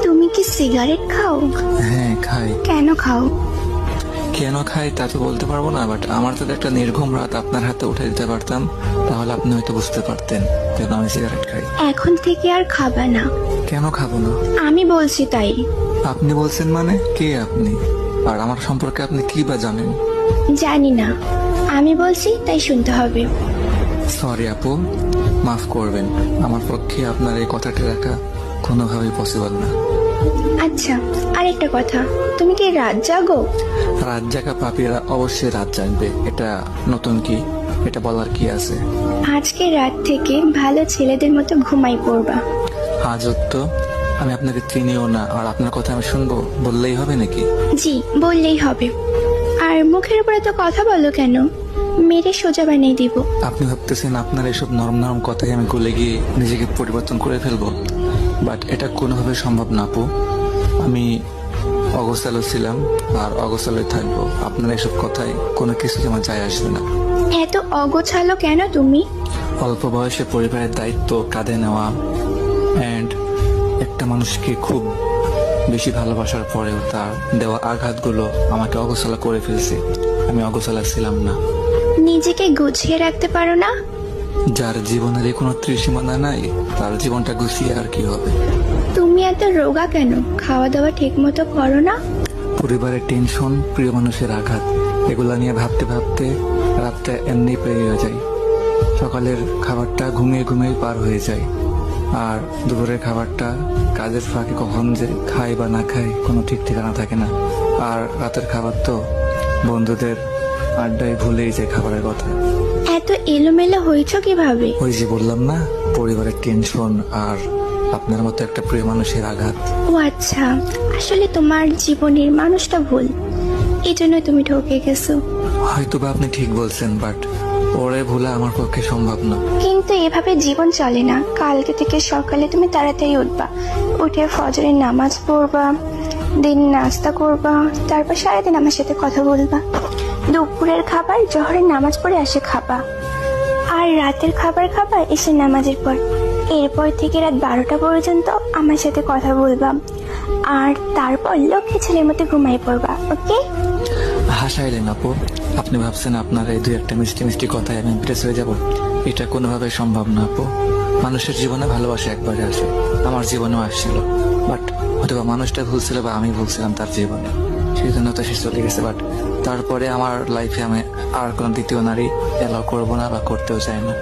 তুমি কি সিগারেট খাও? হ্যাঁ খাই। কেন খাও? কেন খাই তা তো বলতে পারবো না, বাট আমার যদি একটা নির্ঘুম রাত আপনার হাতে উঠে দিতে পারতাম তাহলে আপনি হয়তো বুঝতে পারতেন কেন আমি সিগারেট খাই। এখন থেকে আর খাবা না। কেন খাবো না? আমি বলছি তাই। আপনি বলছেন মানে? কে আপনি? আর আমার সম্পর্কে আপনি কি বা জানেন? জানি না, আমি বলছি তাই শুনতে হবে। সরি আপু, মাফ করবেন, আমার পক্ষে আপনার এই কথাটি রাখা কোনোভাবেই পসিবল না। আচ্ছা, আরেকটা কথা, তুমি কি রাত জাগো? রাত জাগা পাপীরা অবশ্যই রাত জাগবে, এটা নতুন কি? এটা বলার কি আছে? আজকে রাত থেকে ভালো ছেলেদের মতো ঘুমাই পড়বা। আজব তো, আমি আপনাকে চিনিও না আর আপনার কথা আমি শুনবো বললেই হবে নাকি? জি, বললেই হবে। আর মুখের উপরে তো কথা বলো কেন? মেরে সোজা বানিয়ে দিব। আপনি ভাবতেছেন আপনার এসব নরম নরম কথায় আমি গলে গিয়ে নিজেকে পরিবর্তন করে ফেলবো, বাট এটা কোনোভাবে সম্ভব না আপু। আমি অগোছালো ছিলাম আর অগোছালোই থাকবো। আপনার এসব কথায় কোনো কিছু আমার যায় আসবে না। এত অগোছালো কেন তুমি? অল্প বয়সে পরিবারের দায়িত্ব কাঁধে নেওয়া অ্যান্ড একটা মানুষকে খুব বেশি ভালোবাসার পরেও তার দেওয়া আঘাতগুলো আমাকে অগোছালো করে ফেলছে। আমি অগোছালো ছিলাম না। নিজেকে গুছিয়ে রাখতে পারো না? যার জীবনের কোনো ত্রিসীমানা নাই তার জীবনটা গুছিয়ে আর কি হবে? তুমি এত রোগা কেন? খাওয়া দাওয়া ঠিক মতো করো না? পরিবারের টেনশন, প্রিয় মানুষের আঘাত, এগুলা নিয়ে ভাবতে ভাবতে রাতটা এমনি পেরিয়ে যায়। সকালের খাবারটা ঘুমিয়ে ঘুমিয়ে পার হয়ে যায়, আর দুপুরের খাবারটা কাজের ফাঁকে কখন যে খাই বা না খাই কোনো ঠিক ঠিকানা থাকে না। আর রাতের খাবার তো বন্ধুদের আড্ডায় ভুলেই যায় খাবারের কথা। এত এলোমেলো হয়েছো কিভাবে? ওই যে বললাম না, পরিবারের টেনশন আর আপনার মতো একটা প্রিয় মানুষের আঘাত। ও আচ্ছা, আসলে তোমার জীবনের মানুষটা ভুল, এই জন্য তুমি ঠকে গেছো। হয়তো বা আপনি ঠিক বলছেন, বাট ওরে ভোলা আমার পক্ষে সম্ভব না। কিন্তু এভাবে জীবন চলে না। কালকে থেকে সকালে তুমি তাড়াতাড়ি উঠবা, উঠে ফজরের নামাজ পড়বা, দিন নাস্তা করবা, তারপর সারাদিন আমার সাথে কথা বলবা। দুপুরের খাবার জোহরের নামাজ পড়ে এসে খাবা, আর রাতের খাবার খাবা এসে নামাজের পর। এরপর থেকে রাত 12টা পর্যন্ত আমার সাথে কথা বলবা, আর তারপর লক্ষ্মী ছেলের মতো ঘুমাই পড়বা। ওকে? হাসাইলেন আপু, আপনি ভাবছেন আপনার এই দুই একটা মিষ্টি মিষ্টি কথায় আমি ইমপ্রেস হয়ে যাব? এটা কোনোভাবে সম্ভব না আপু। মানুষের জীবনে ভালোবাসা একবারে আসে, আমার জীবনেও আসছিল, বাট হয়তো মানুষটা ভুল ছিল বা আমি ভুলছিলাম তার জীবনে, সেই জন্য তো সে চলে গেছে। বাট তারপরে আমার লাইফে আমি আর কোনো দ্বিতীয় নারী এলাও করবো না বা করতেও চাই না।